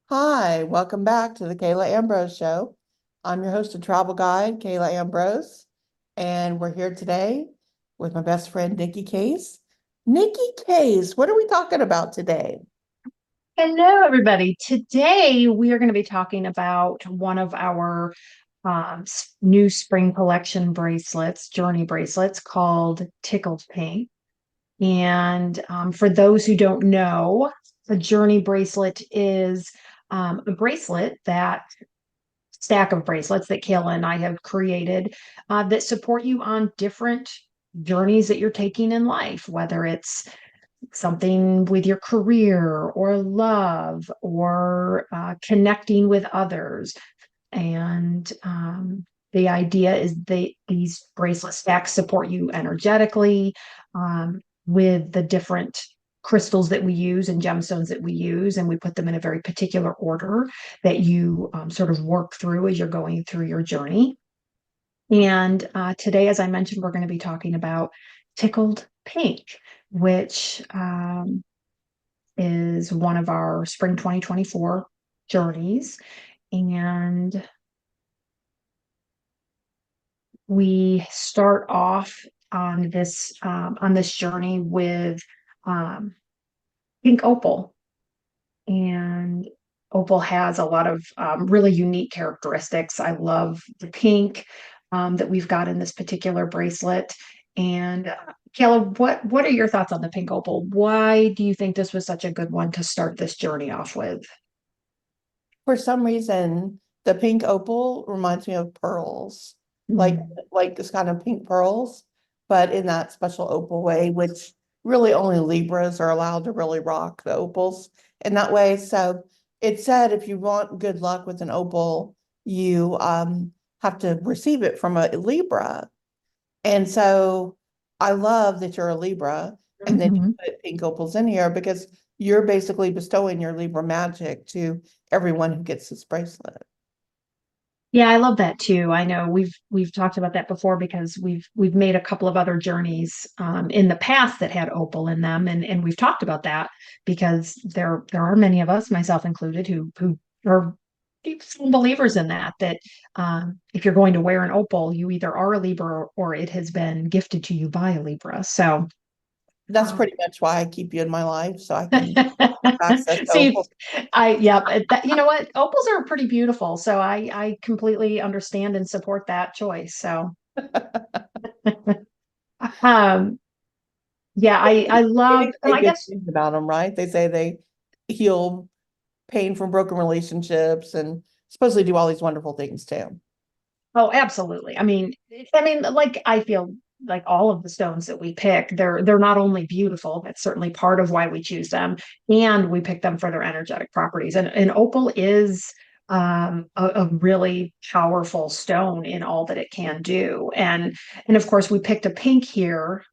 Hi, welcome back to the Kayla Ambrose Show. I'm your host and travel guide, Kayla Ambrose, and we're here today with my best friend, Nikki Case. Nikki Case, what are we talking about today? Hello, everybody. Today we are going to be talking about one of our new spring collection bracelets, journey bracelets called Tickled Pink. And for those who don't know, a journey bracelet is a bracelet that stack of bracelets that Kayla and I have created that support you on different journeys that you're taking in life, whether it's something with your career or love or connecting with others. And the idea is these bracelet stacks support you energetically with the different crystals that we use and gemstones that we use, and we put them in a very particular order that you sort of work through as you're going through your journey. And today, as I mentioned, we're going to be talking about Tickled Pink, which is one of our spring 2024 journeys. And we start off on this journey with um, pink opal. And opal has a lot of really unique characteristics. I love the pink that we've got in this particular bracelet. And Kayla, what are your thoughts on the pink opal? Why do you think this was such a good one to start this journey off with? For some reason, the pink opal reminds me of pearls, like Mm. like this kind of pink pearls, but in that special opal way, which really only Libras are allowed to really rock the opals in that way. So it said if you want good luck with an opal, you have to receive it from a Libra. And so I love that you're a Libra and then you Mhm. put pink opals in here because you're basically bestowing your Libra magic to everyone who gets this bracelet. Yeah, I love that too. I know we've talked about that before because we've made a couple of other journeys in the past that had opal in them, and we've talked about that because there are many of us, myself included, who are deep believers in that if you're going to wear an opal, you either are a Libra or it has been gifted to you by a Libra. So. That's pretty much why I keep you in my life so I can access See, opals. yeah, you know what? Opals are pretty beautiful, so I completely understand and support that choice. So, um, yeah, I love, They and say I good guess, things about them, right? They say they heal pain from broken relationships and supposedly do all these wonderful things too. oh, absolutely. Like I feel like all of the stones that we pick, they're not only beautiful, that's certainly part of why we choose them, and we pick them for their energetic properties. And opal is a really powerful stone in all that it can do. And of course, we picked a pink here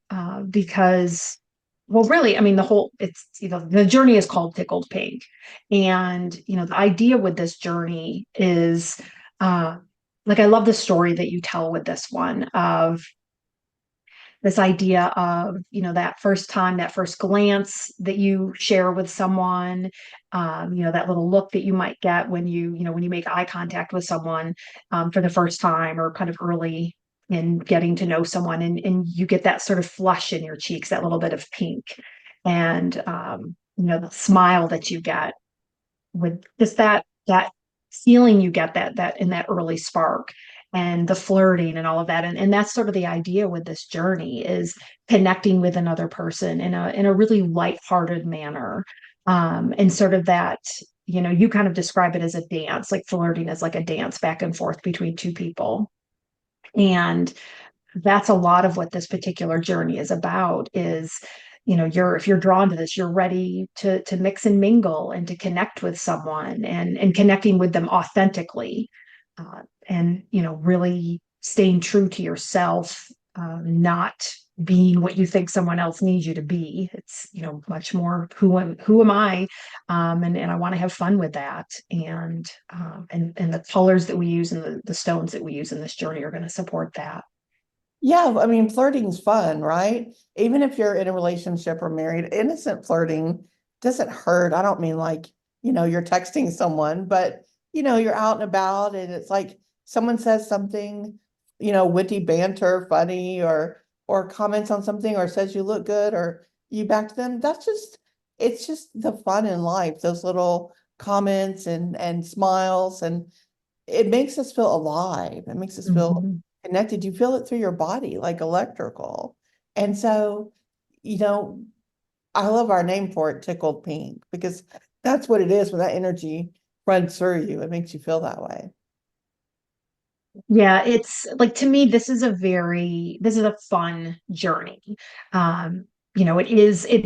because. Well, really, I mean, the journey is called Tickled Pink. And, the idea with this journey is uh, like I love the story that you tell with this one of this idea of that first time, that first glance that you share with someone, that little look that you might get when when you make eye contact with someone for the first time or kind of early in getting to know someone, and you get that sort of flush in your cheeks, that little bit of pink, and the smile that you get with just that feeling you get that in that early spark, and the flirting and all of that, and that's sort of the idea with this journey is connecting with another person in a really lighthearted manner, and sort of that, you kind of describe it as a dance, like flirting is like a dance back and forth between two people. And that's a lot of what this particular journey is about is you're if you're drawn to this, you're ready to mix and mingle and to connect with someone, and connecting with them authentically, and really staying true to yourself, not being what you think someone else needs you to be. It's much more who am I, and I want to have fun with that, and the colors that we use and the stones that we use in this journey are going to support that. Yeah, I mean, flirting's fun, right? Even if you're in a relationship or married, innocent flirting doesn't hurt. I don't mean like you're texting someone, but you're out and about and it's like someone says something, witty banter, funny, or comments on something or says you look good or you back to them. It's just the fun in life, those little comments and smiles, and it makes us feel alive. It makes us feel Mhm. connected. You feel it through your body, like electrical. And so, you know, I love our name for it, Tickled Pink, because that's what it is when that energy runs through you. It makes you feel that way. Yeah, it's like to me, this is a fun journey. Um, it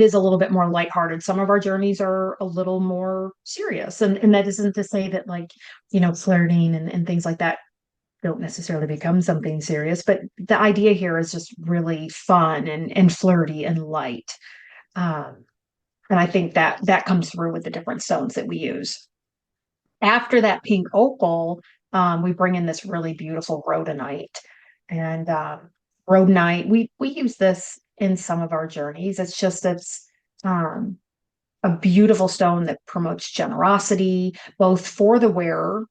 is a little bit more lighthearted. Some of our journeys are a little more serious. And that isn't to say that like, flirting and things like that don't necessarily become something serious, but the idea here is just really fun and flirty and light. Um, and I think that that comes through with the different stones that we use. After that pink opal, we bring in this really beautiful rhodonite. And rhodonite, we use this in some of our journeys. It's um, a beautiful stone that promotes generosity, both for the wearer,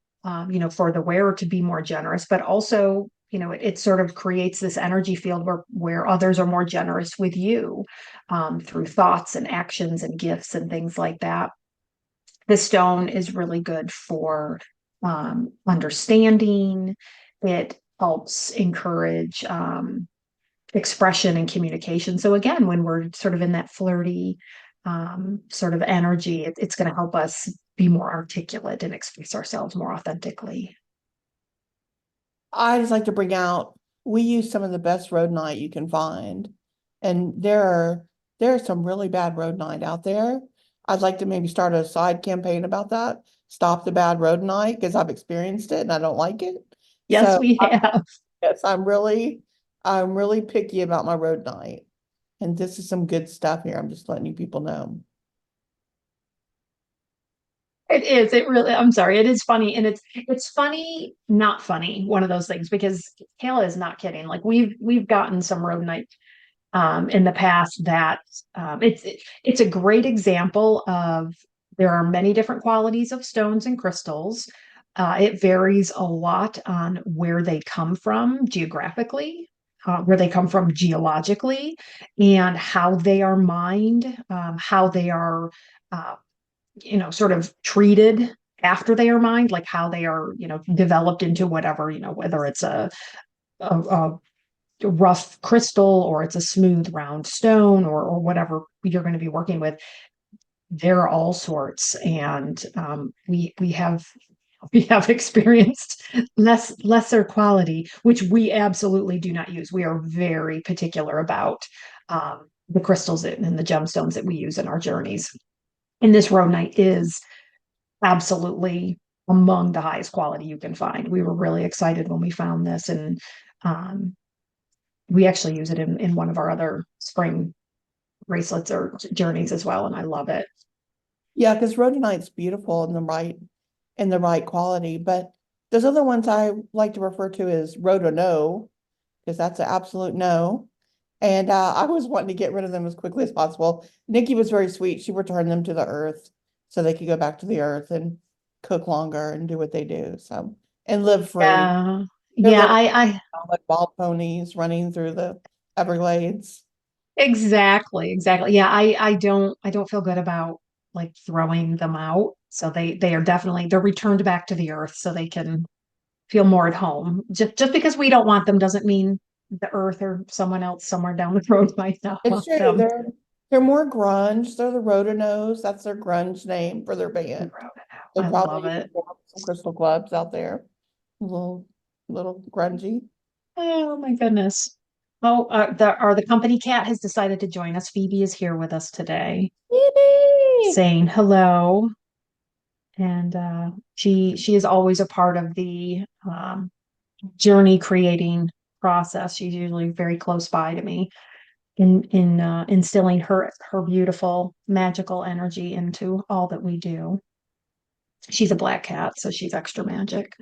for the wearer to be more generous, but also, it sort of creates this energy field where others are more generous with you through thoughts and actions and gifts and things like that. The stone is really good for understanding. It helps encourage expression and communication. So again, when we're sort of in that flirty sort of energy, it's going to help us be more articulate and express ourselves more authentically. I just like to bring out, we use some of the best rhodonite you can find. And there's some really bad rhodonite out there. I'd like to maybe start a side campaign about that. Stop the bad rhodonite because I've experienced it and I don't like it. Yes, So we have. yes, I'm really picky about my rhodonite. And this is some good stuff here. I'm just letting you people know. It is. It really, I'm sorry. It is funny. And it's funny, not funny, one of those things, because Kayla is not kidding. Like we've gotten some rhodonite in the past that it's a great example of there are many different qualities of stones and crystals. It varies a lot on where they come from geographically, where they come from geologically, and how they are mined, how they are, uh, sort of treated after they are mined, like how they are, developed into whatever, whether it's a rough crystal or it's a smooth round stone or whatever you're going to be working with. There are all sorts, and we have experienced lesser quality, which we absolutely do not use. We are very particular about the crystals and the gemstones that we use in our journeys. And this rhodonite is absolutely among the highest quality you can find. We were really excited when we found this, and um, we actually use it in one of our other spring bracelets or journeys as well, and I love it. Yeah, because rhodonite's beautiful in the right quality, but those other ones I like to refer to as rhodono, because that's an absolute no. And I was wanting to get rid of them as quickly as possible. Nikki was very sweet. She returned them to the earth so they could go back to the earth and cook longer and do what they do. So, and live free. Yeah, They're yeah, living I like wild ponies running through the Everglades. exactly. Yeah, I don't feel good about like throwing them out. So they are definitely they're returned back to the earth so they can feel more at home. Just because we don't want them doesn't mean the earth or someone else somewhere down the road might not It's want true. them. They're more grunge. They're the Rhodonos. That's their grunge name for their band. So I love probably it. some crystal clubs out there. A little grungy. Oh my goodness. Oh, the company cat has decided to join us. Phoebe is here with us today, Yippee! saying hello, and she is always a part of the journey creating process. She's usually very close by to me in instilling her beautiful magical energy into all that we do. She's a black cat, so she's extra magic.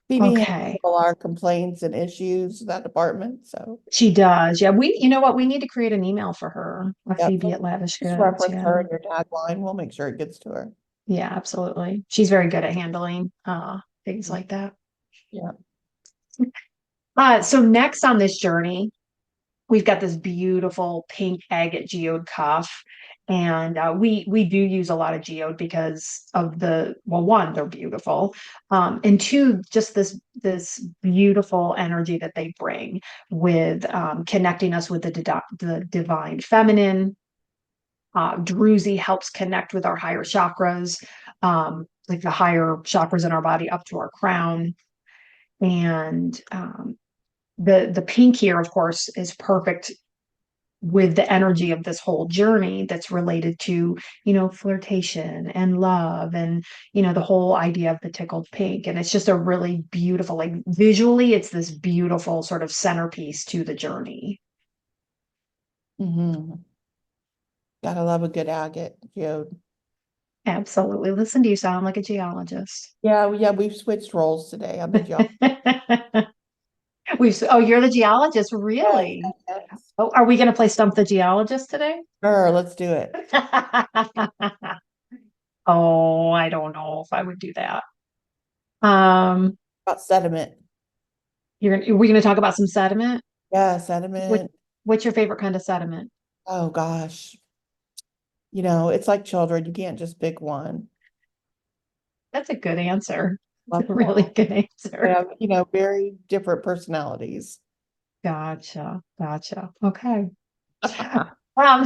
Phoebe handles Okay. all our complaints and issues in that department. So She does. Yeah, you know what? We need to create an email for her, yeah, Phoebe at Lavish just Goods. reference Yeah. her in your tagline. We'll make sure it gets to her. Yeah, absolutely. She's very good at handling things like that. Yeah. So next on this journey, we've got this beautiful pink agate geode cuff. And we do use a lot of geode because of well, one, they're beautiful. And two, just this beautiful energy that they bring with connecting us with the divine feminine. Druzy helps connect with our higher chakras, like the higher chakras in our body up to our crown. And the pink here, of course, is perfect with the energy of this whole journey that's related to, flirtation and love and, the whole idea of the tickled pink. And it's just a really beautiful, like visually, it's this beautiful sort of centerpiece to the journey. Hmm. Gotta love a good agate geode. Absolutely. Listen to you sound like a geologist. Yeah, yeah, we've switched roles today. I'm the geologist. Oh, you're the geologist, Yes, really? yes. Oh, are we going to play Stump the Geologist today? Sure, let's do it. Oh, I don't know if I would do that. Um, About sediment. are we going to talk about some sediment? Yeah, What, sediment. what's your favorite kind of sediment? Oh gosh. It's like children. You can't just pick one. That's a good answer. It's Love a them really all. good They answer. have, very different personalities. Gotcha. Gotcha. Okay. Um,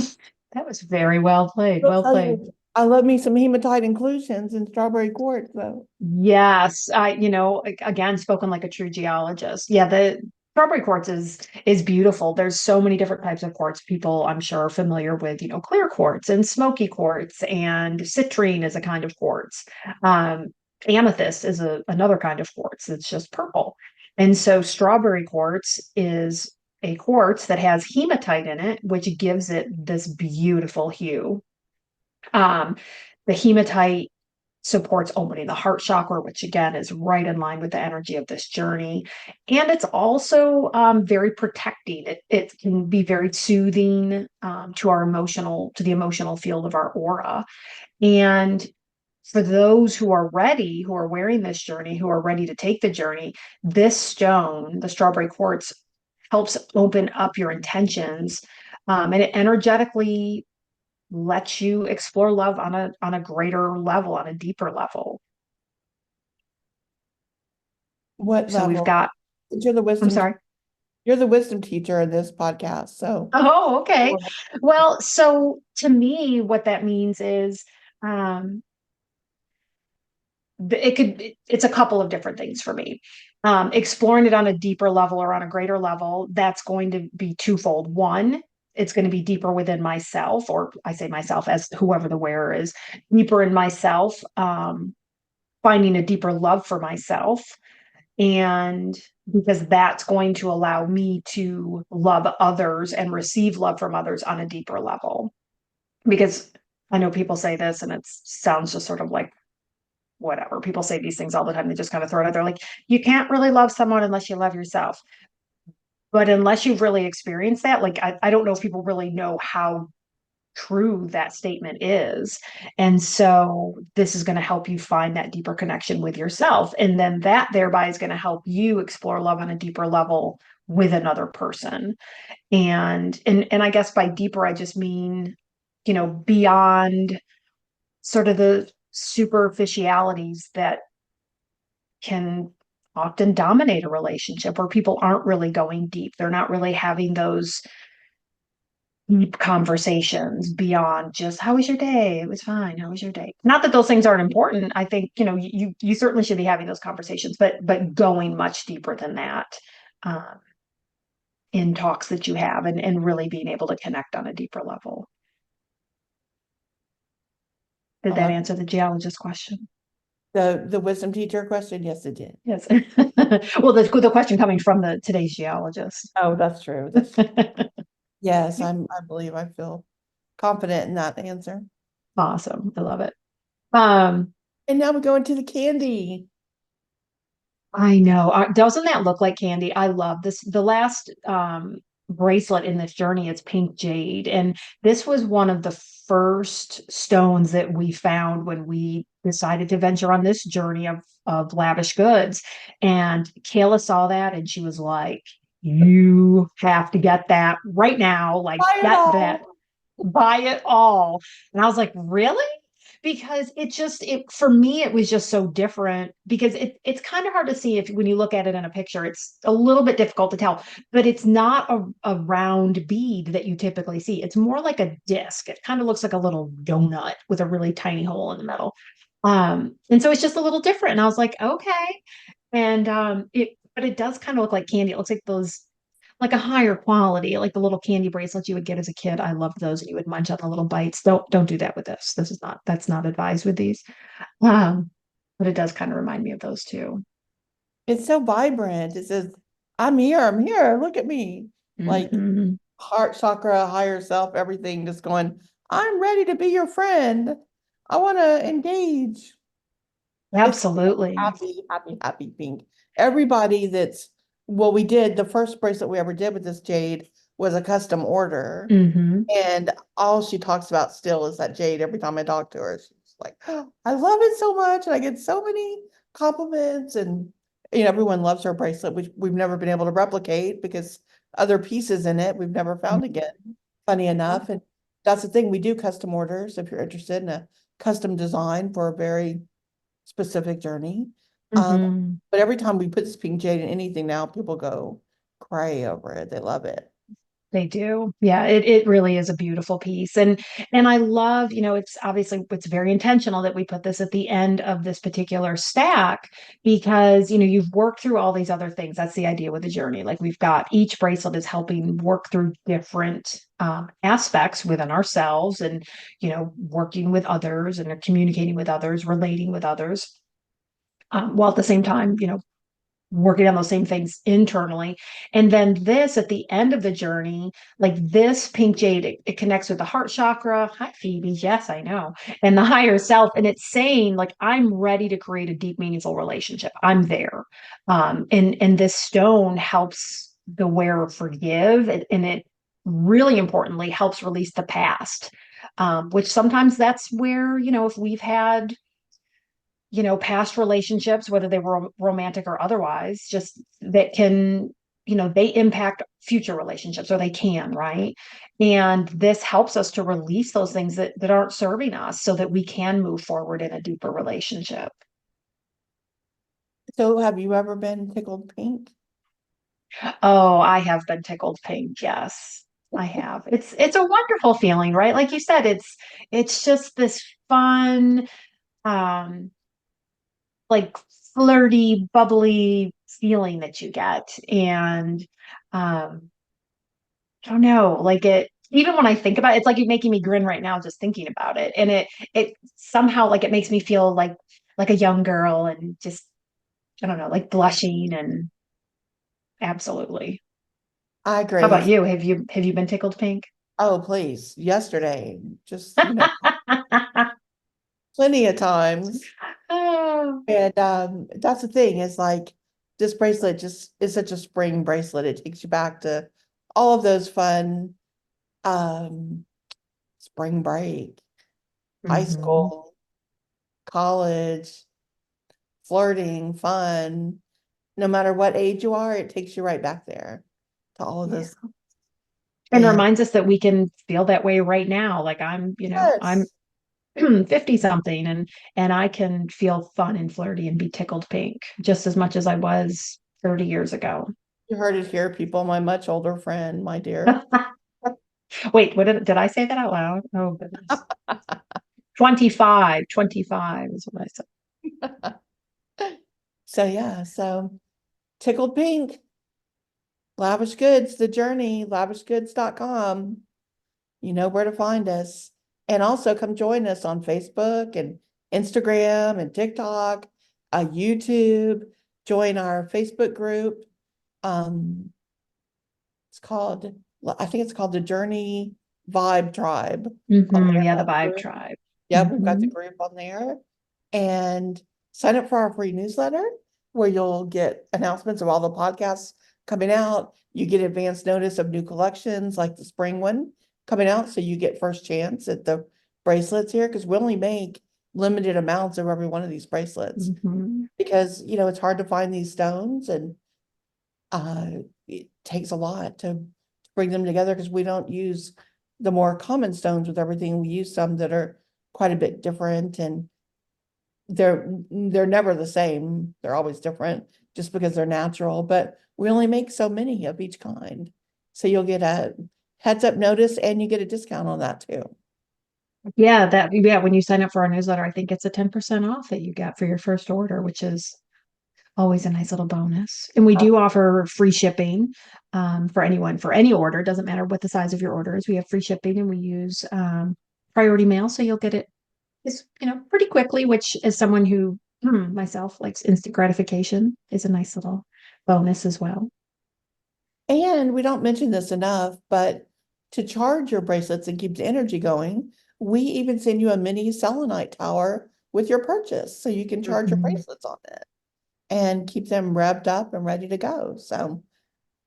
that was very well played. I'll Well tell played. you, I love me some hematite inclusions and strawberry quartz, though. Yes, again, spoken like a true geologist. Yeah, the strawberry quartz is beautiful. There's so many different types of quartz. People, I'm sure, are familiar with, clear quartz and smoky quartz, and citrine is a kind of quartz. Um, Amethyst is another kind of quartz. It's just purple. And so strawberry quartz is a quartz that has hematite in it, which gives it this beautiful hue. Um, the hematite supports opening the heart chakra, which again is right in line with the energy of this journey. And it's also very protecting. It can be very soothing to the emotional field of our aura. And for those who are ready, who are wearing this journey, who are ready to take the journey, this stone, the strawberry quartz, helps open up your intentions. And it energetically lets you explore love on a greater level, on a deeper level. What So we've level? got, You're the I'm wisdom, sorry. you're the wisdom teacher in this podcast. So, Oh, okay. Well, so to me, what that means is um, it's a couple of different things for me. Exploring it on a deeper level or on a greater level, that's going to be twofold. One, it's going to be deeper within myself, or I say myself as whoever the wearer is, deeper in myself, finding a deeper love for myself. And because that's going to allow me to love others and receive love from others on a deeper level. Because I know people say this and it sounds just sort of like whatever. People say these things all the time. They just kind of throw it out there like, you can't really love someone unless you love yourself. But unless you've really experienced that, like, I don't know if people really know how true that statement is. And so this is going to help you find that deeper connection with yourself. And then that thereby is going to help you explore love on a deeper level with another person. And I guess by deeper, I just mean, beyond sort of the superficialities that can often dominate a relationship where people aren't really going deep. They're not really having those deep conversations beyond just how was your day? It was fine. How was your day? Not that those things aren't important. I think, you certainly should be having those conversations, but going much deeper than that um, in talks that you have and really being able to connect on a deeper level. I Did that love answer the geologist question? the wisdom teacher question. Yes, it did. Yes. Well, the question coming from the today's geologist. Oh, that's true. Yes, I believe I feel confident in that answer. Awesome. I love it. Um, And now we go into the candy. I know. Doesn't that look like candy? I love this. The last bracelet in this journey is pink jade. And this was one of the first stones that we found when we decided to venture on this journey of lavish goods. And Kayla saw that and she was like, you have to get that right now. Like, Buy it get that, all. buy it all. And I was like, really? Because it for me it was just so different because it's kind of hard to see if when you look at it in a picture. It's a little bit difficult to tell, but it's not a round bead that you typically see. It's more like a disc. It kind of looks like a little donut with a really tiny hole in the middle. And so it's just a little different. And I was like, okay. And but it does kind of look like candy. It looks like those, like a higher quality, like the little candy bracelets you would get as a kid. I loved those, and you would munch on the little bites. Don't do that with this. That's not advised with these. Um, but it does kind of remind me of those too. It's so vibrant. It says, I'm here, I'm here, look at me. Like Mhm. heart chakra, higher self, everything just going, I'm ready to be your friend. I want to engage. It's Absolutely. happy, happy, happy pink. Everybody that's, well, we did the first bracelet we ever did with this jade was a custom order. Hmm. And all she talks about still is that jade every time I talk to her. She's like, "Oh, I love it so much. And I get so many compliments. And everyone loves her bracelet, which we've never been able to replicate because other pieces in it we've never found again. Funny enough. And that's the thing. We do custom orders if you're interested in a custom design for a very specific journey. Um, Hmm. but every time we put this pink jade in anything now, people go cray over it. They love it. They do. Yeah, it really is a beautiful piece. And I love, it's obviously it's very intentional that we put this at the end of this particular stack because, you've worked through all these other things. That's the idea with the journey. Like we've got each bracelet is helping work through different aspects within ourselves and, working with others and communicating with others, relating with others. While at the same time, working on those same things internally. And then this at the end of the journey, like this pink jade, it connects with the heart chakra. Hi, Phoebe. Yes, I know. And the higher self. And it's saying, like, I'm ready to create a deep, meaningful relationship. I'm there. And this stone helps the wearer forgive. And it really importantly helps release the past. Which sometimes that's where, if we've had past relationships, whether they were romantic or otherwise, just that can, they impact future relationships or they can, right? And this helps us to release those things that aren't serving us so that we can move forward in a deeper relationship. So have you ever been tickled pink? Oh, I have been tickled pink. Yes, I have. It's a wonderful feeling, right? Like you said, it's just this fun, um, like flirty, bubbly feeling that you get. And I don't know, like it, even when I think about it, it's like you're making me grin right now just thinking about it. And it somehow like it makes me feel like a young girl and just, I don't know, like blushing and absolutely. I How agree. about you? Have you been tickled pink? Oh, please. Yesterday, just, plenty of times. Oh. And that's the thing is like this bracelet just is such a spring bracelet. It takes you back to all of those fun um spring break, high Hmm. school, college, flirting, fun. No matter what age you are, it takes you right back there to all of Yeah. this. And And reminds us that we can feel that way right now. Like I'm yes, 50 something and I can feel fun and flirty and be tickled pink just as much as I was 30 years ago. you heard it here, people. My much older friend, my dear. Wait, did I say that out loud? Oh goodness. 25 is what I said. So yeah, so tickled pink. Lavish Goods, the journey, lavishgoods.com. You know where to find us. And also come join us on Facebook and Instagram and TikTok, YouTube. Join our Facebook group. Um, it's called, I think it's called the Journey Vibe Tribe on Hmm. there. Yeah, the That vibe group. tribe. Yeah, we've got the Hmm. group on there. And sign up for our free newsletter where you'll get announcements of all the podcasts coming out. You get advance notice of new collections like the spring one coming out. So you get first chance at the bracelets here because we only make limited amounts of every one of these bracelets Mhm. because, it's hard to find these stones and it takes a lot to bring them together because we don't use the more common stones with everything. We use some that are quite a bit different and they're never the same. They're always different just because they're natural, but we only make so many of each kind. So you'll get a heads up notice and you get a discount on that too. Yeah, when you sign up for our newsletter, I think it's a 10% off that you get for your first order, which is always a nice little bonus. And we do offer free shipping for anyone for any order. Doesn't matter what the size of your order is. We have free shipping and we use priority mail, so you'll get it pretty quickly. Which, as someone who myself likes instant gratification, is a nice little bonus as well. And we don't mention this enough, but to charge your bracelets and keep the energy going, we even send you a mini selenite tower with your purchase so you can charge your Mhm. bracelets on it and keep them revved up and ready to go. So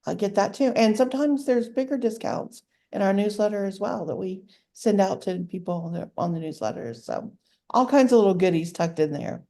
I get that too. And sometimes there's bigger discounts in our newsletter as well that we send out to people on the newsletters. So all kinds of little goodies tucked in there.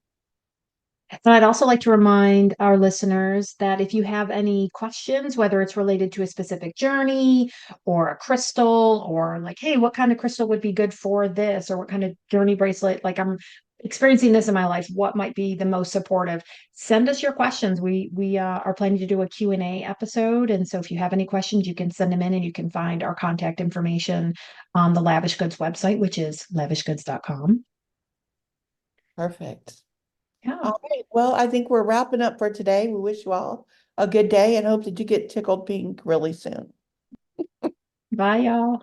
And I'd also like to remind our listeners that if you have any questions, whether it's related to a specific journey or a crystal, or like, hey, what kind of crystal would be good for this, or what kind of journey bracelet, like I'm experiencing this in my life, what might be the most supportive? Send us your questions. We are planning to do a Q&A episode. And so if you have any questions, you can send them in and you can find our contact information on the Lavish Goods website, which is lavishgoods.com. Perfect. Yeah. All right. Well, I think we're wrapping up for today. We wish you all a good day and hope that you get tickled pink really soon. Bye, y'all.